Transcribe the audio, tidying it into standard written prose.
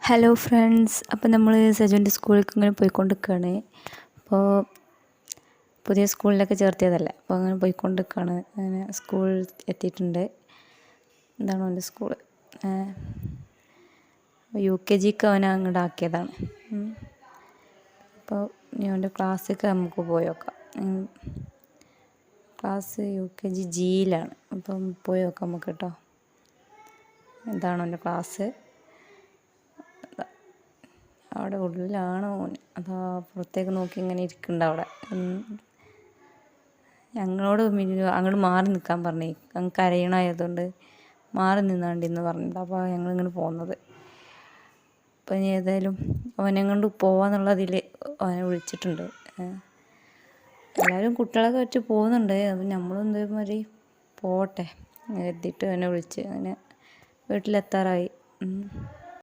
Hello friends, അപ്പോൾ നമ്മൾ സജുവിൻ്റെ സ്കൂളിലേക്ക് ഇങ്ങനെ പോയിക്കൊണ്ടിരിക്കുകയാണ്. അപ്പോൾ പുതിയ സ്കൂളിലൊക്കെ ചേർത്തിയതല്ലേ, അപ്പോൾ അങ്ങനെ പോയിക്കൊണ്ടിരിക്കുകയാണ്. അങ്ങനെ സ്കൂൾ എത്തിയിട്ടുണ്ട്. എന്താണ് അവൻ്റെ സ്കൂൾ, UKG അവനെ അങ്ങോട്ട് ആക്കിയതാണ്. അപ്പോൾ ഇനി അവൻ്റെ ക്ലാസ്സിലേക്ക് നമുക്ക് പോയി നോക്കാം. Class UKG ജിയിലാണ്. അപ്പം പോയി നോക്കാം നമുക്ക് കേട്ടോ. എന്താണ് അവൻ്റെ ക്ലാസ്. അവിടെ ഉള്ളിലാണ് ഓൻ. അതാ പുറത്തേക്ക് നോക്കി ഇങ്ങനെ ഇരിക്കുന്നുണ്ട് അവിടെ. ഞങ്ങളോട് അങ്ങോട്ട് മാറി നിൽക്കാൻ പറഞ്ഞു. ഞങ്ങൾക്ക് കരയണമായതുകൊണ്ട് മാറി നിന്നാണ്ടിന്ന് പറഞ്ഞിട്ട്. അപ്പോൾ ഞങ്ങളിങ്ങനെ പോകുന്നത്. അപ്പം ഇനി ഏതായാലും അവനെ കൊണ്ട് പോവാന്നുള്ളതിൽ അവനെ വിളിച്ചിട്ടുണ്ട്. എല്ലാവരും കുട്ടികളൊക്കെ വെച്ച് പോകുന്നുണ്ട്. അപ്പം നമ്മളും ഇതേമാതിരി പോട്ടെ എത്തിയിട്ട് അവനെ വിളിച്ച് അങ്ങനെ വീട്ടിലെത്താറായി.